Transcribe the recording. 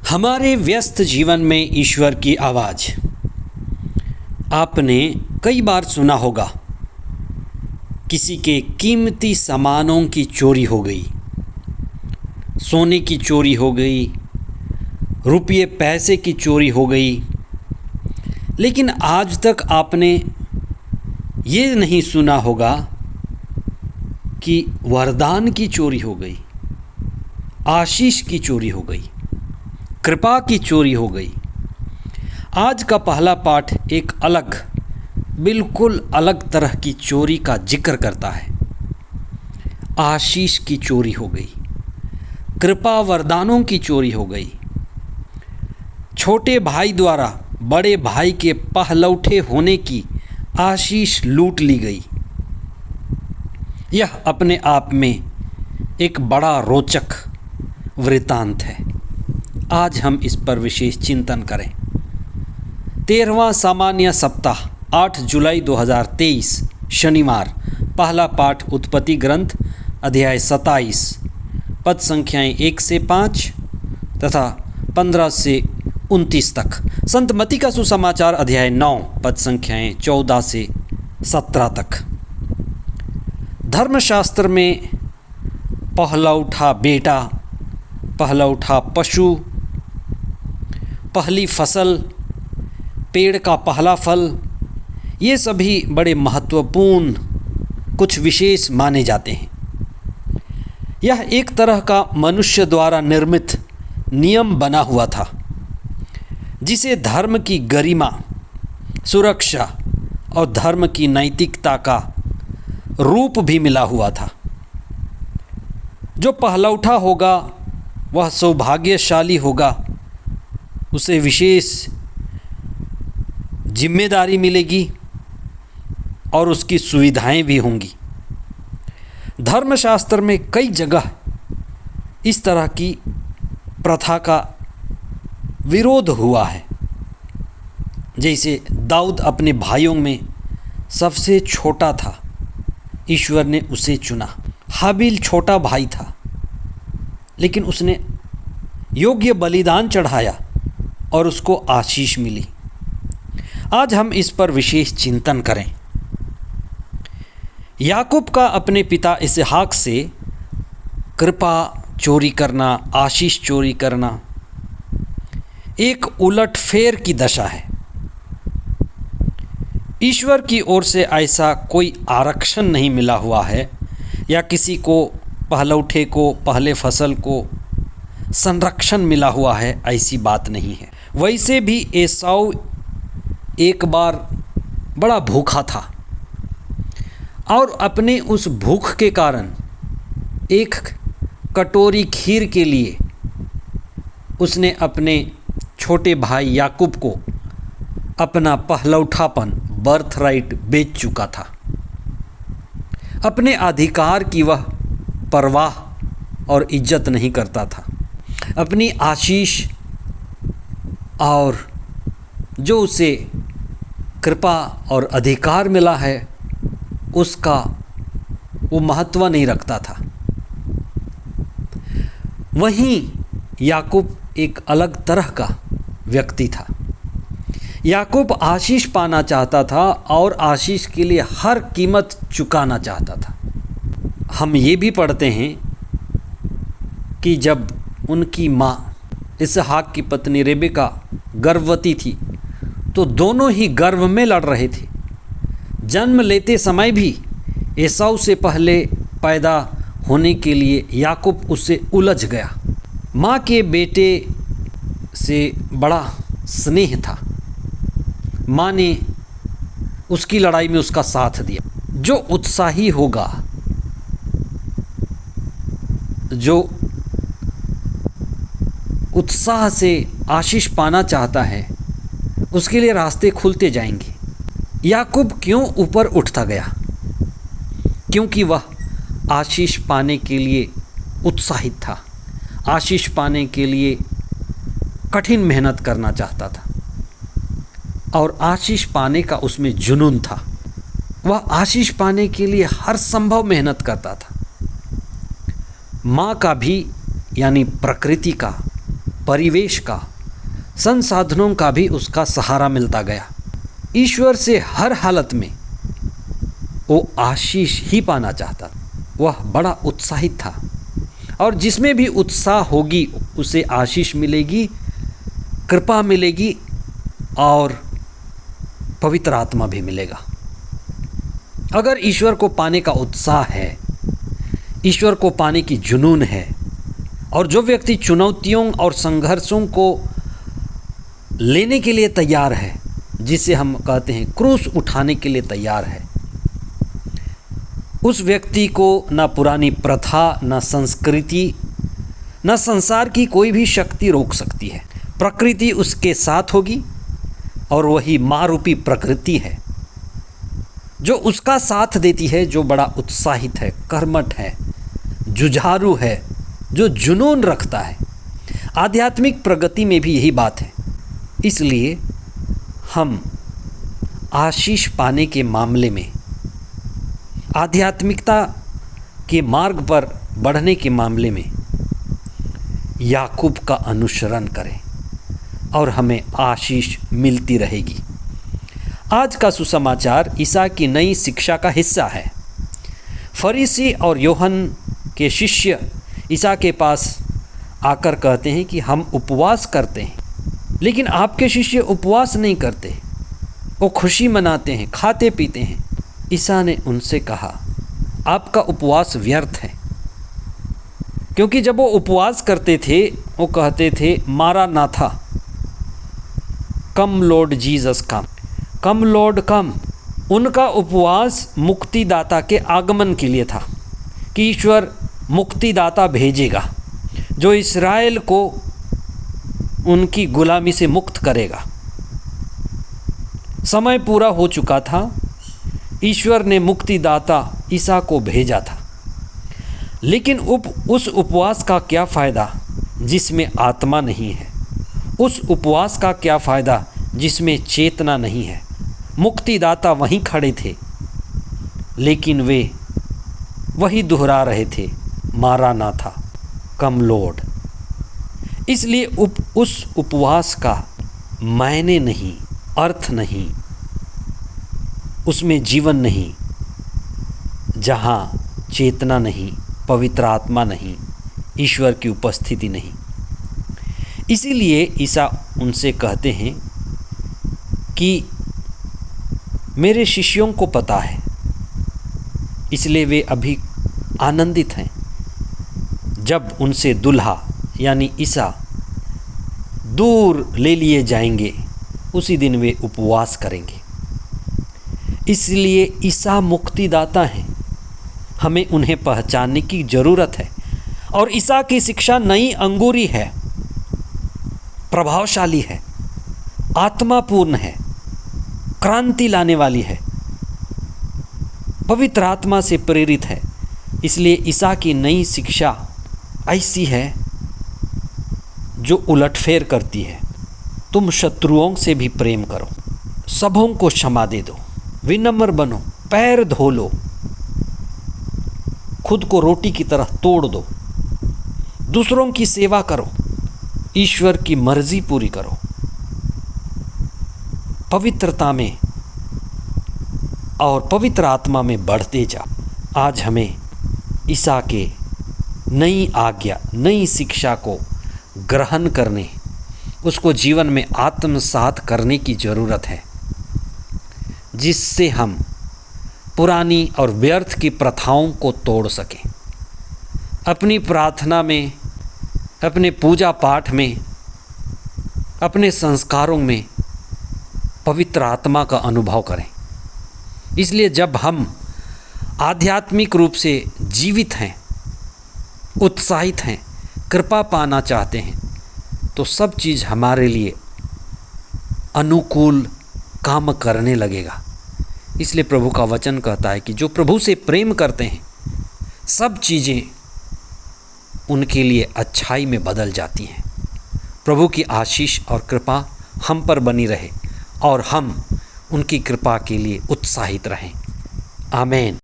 हमारे व्यस्त जीवन में ईश्वर की आवाज़ आपने कई बार सुना होगा। किसी के कीमती सामानों की चोरी हो गई, सोने की चोरी हो गई, रुपये पैसे की चोरी हो गई। लेकिन आज तक आपने ये नहीं सुना होगा कि वरदान की चोरी हो गई, आशीष की चोरी हो गई, कृपा की चोरी हो गई। आज का पहला पाठ एक बिल्कुल अलग तरह की चोरी का जिक्र करता है। आशीष की चोरी हो गई, कृपा वरदानों की चोरी हो गई। छोटे भाई द्वारा बड़े भाई के पहलौठे होने की आशीष लूट ली गई। यह अपने आप में एक बड़ा रोचक वृत्तांत है। आज हम इस पर विशेष चिंतन करें। 13वां सामान्य सप्ताह 8 जुलाई 2023 शनिवार। पहला पाठ उत्पत्ति ग्रंथ अध्याय 27 पद संख्याएं 1 से 5 तथा 15 से 29 तक। संत मत्ती का सुसमाचार अध्याय 9 पद संख्याएं 14 से 17 तक। धर्मशास्त्र में पहलौठा बेटा, पहलौठा पशु, पहली फसल, पेड़ का पहला फल, ये सभी बड़े महत्वपूर्ण कुछ विशेष माने जाते हैं। यह एक तरह का मनुष्य द्वारा निर्मित नियम बना हुआ था, जिसे धर्म की गरिमा, सुरक्षा और धर्म की नैतिकता का रूप भी मिला हुआ था। जो पहलौठा होगा वह सौभाग्यशाली होगा, उसे विशेष जिम्मेदारी मिलेगी और उसकी सुविधाएं भी होंगी। धर्मशास्त्र में कई जगह इस तरह की प्रथा का विरोध हुआ है। जैसे दाऊद अपने भाइयों में सबसे छोटा था, ईश्वर ने उसे चुना। हाबिल छोटा भाई था, लेकिन उसने योग्य बलिदान चढ़ाया और उसको आशीष मिली। आज हम इस पर विशेष चिंतन करें। याकूब का अपने पिता इसहाक से कृपा चोरी करना, आशीष चोरी करना एक उलटफेर की दशा है। ईश्वर की ओर से ऐसा कोई आरक्षण नहीं मिला हुआ है या किसी को पहलौठे को, पहले फसल को संरक्षण मिला हुआ है, ऐसी बात नहीं है। वैसे भी एसाऊ एक बार बड़ा भूखा था और अपने उस भूख के कारण एक कटोरी खीर के लिए उसने अपने छोटे भाई याकूब को अपना पहलौठापन, बर्थराइट बेच चुका था। अपने अधिकार की वह परवाह और इज्जत नहीं करता था। अपनी आशीष और जो उसे कृपा और अधिकार मिला है उसका वो महत्व नहीं रखता था। वहीं याकूब एक अलग तरह का व्यक्ति था। याकूब आशीष पाना चाहता था और आशीष के लिए हर कीमत चुकाना चाहता था। हम ये भी पढ़ते हैं कि जब उनकी माँ इसहाक की पत्नी रेबेका गर्भवती थी तो दोनों ही गर्भ में लड़ रहे थे। जन्म लेते समय भी एसाऊ से पहले पैदा होने के लिए याकूब उससे उलझ गया। माँ के बेटे से बड़ा स्नेह था। माँ ने उसकी लड़ाई में उसका साथ दिया। जो उत्साही होगा, जो उत्साह से आशीष पाना चाहता है, उसके लिए रास्ते खुलते जाएंगे। याकूब क्यों ऊपर उठता गया? क्योंकि वह आशीष पाने के लिए उत्साहित था, आशीष पाने के लिए कठिन मेहनत करना चाहता था और आशीष पाने का उसमें जुनून था। वह आशीष पाने के लिए हर संभव मेहनत करता था। माँ का भी यानी प्रकृति का, परिवेश का, संसाधनों का भी उसका सहारा मिलता गया। ईश्वर से हर हालत में वो आशीष ही पाना चाहता। वह बड़ा उत्साहित था और जिसमें भी उत्साह होगी उसे आशीष मिलेगी, कृपा मिलेगी और पवित्र आत्मा भी मिलेगा। अगर ईश्वर को पाने का उत्साह है, ईश्वर को पाने की जुनून है, और जो व्यक्ति चुनौतियों और संघर्षों को लेने के लिए तैयार है, जिसे हम कहते हैं क्रूस उठाने के लिए तैयार है, उस व्यक्ति को न पुरानी प्रथा, न संस्कृति, न संसार की कोई भी शक्ति रोक सकती है। प्रकृति उसके साथ होगी और वही माँ रूपी प्रकृति है जो उसका साथ देती है, जो बड़ा उत्साहित है, कर्मठ है, जुझारू है, जो जुनून रखता है। आध्यात्मिक प्रगति में भी यही बात है। इसलिए हम आशीष पाने के मामले में, आध्यात्मिकता के मार्ग पर बढ़ने के मामले में याकूब का अनुसरण करें और हमें आशीष मिलती रहेगी। आज का सुसमाचार ईसा की नई शिक्षा का हिस्सा है। फरीसी और यूहन्ना के शिष्य ईसा के पास आकर कहते हैं कि हम उपवास करते हैं, लेकिन आपके शिष्य उपवास नहीं करते, वो खुशी मनाते हैं, खाते पीते हैं। ईसा ने उनसे कहा, आपका उपवास व्यर्थ है, क्योंकि जब वो उपवास करते थे वो कहते थे मारा नाथा, कम लॉर्ड जीसस कम, कम लॉर्ड कम। उनका उपवास मुक्तिदाता के आगमन के लिए था कि ईश्वर मुक्तिदाता भेजेगा जो इस्राएल को उनकी गुलामी से मुक्त करेगा। समय पूरा हो चुका था, ईश्वर ने मुक्तिदाता ईसा को भेजा था। लेकिन उस उपवास का क्या फ़ायदा जिसमें आत्मा नहीं है? उस उपवास का क्या फ़ायदा जिसमें चेतना नहीं है? मुक्तिदाता वहीं खड़े थे, लेकिन वे वही दोहरा रहे थे, मारा ना था, कम लॉर्ड। इसलिए उस उपवास का मायने नहीं, अर्थ नहीं, उसमें जीवन नहीं, जहाँ चेतना नहीं, पवित्र आत्मा नहीं, ईश्वर की उपस्थिति नहीं। इसीलिए ईसा उनसे कहते हैं कि मेरे शिष्यों को पता है, इसलिए वे अभी आनंदित हैं। जब उनसे दुल्हा यानी ईसा दूर ले लिए जाएंगे, उसी दिन वे उपवास करेंगे। इसलिए ईसा मुक्तिदाता हैं, हमें उन्हें पहचानने की ज़रूरत है। और ईसा की शिक्षा नई अंगूरी है, प्रभावशाली है, आत्मापूर्ण है, क्रांति लाने वाली है, पवित्र आत्मा से प्रेरित है। इसलिए ईसा की नई शिक्षा ऐसी है जो उलटफेर करती है। तुम शत्रुओं से भी प्रेम करो, सबों को क्षमा दे दो, विनम्र बनो, पैर धो लो, खुद को रोटी की तरह तोड़ दो, दूसरों की सेवा करो, ईश्वर की मर्जी पूरी करो, पवित्रता में और पवित्र आत्मा में बढ़ते जाओ। आज हमें ईसा के नई आज्ञा, नई शिक्षा को ग्रहण करने, उसको जीवन में आत्मसात करने की ज़रूरत है, जिससे हम पुरानी और व्यर्थ की प्रथाओं को तोड़ सकें। अपनी प्रार्थना में, अपने पूजा पाठ में, अपने संस्कारों में पवित्र आत्मा का अनुभव करें। इसलिए जब हम आध्यात्मिक रूप से जीवित हैं, उत्साहित हैं, कृपा पाना चाहते हैं, तो सब चीज़ हमारे लिए अनुकूल काम करने लगेगा। इसलिए प्रभु का वचन कहता है कि जो प्रभु से प्रेम करते हैं, सब चीज़ें उनके लिए अच्छाई में बदल जाती हैं। प्रभु की आशीष और कृपा हम पर बनी रहे और हम उनकी कृपा के लिए उत्साहित रहें। आमीन।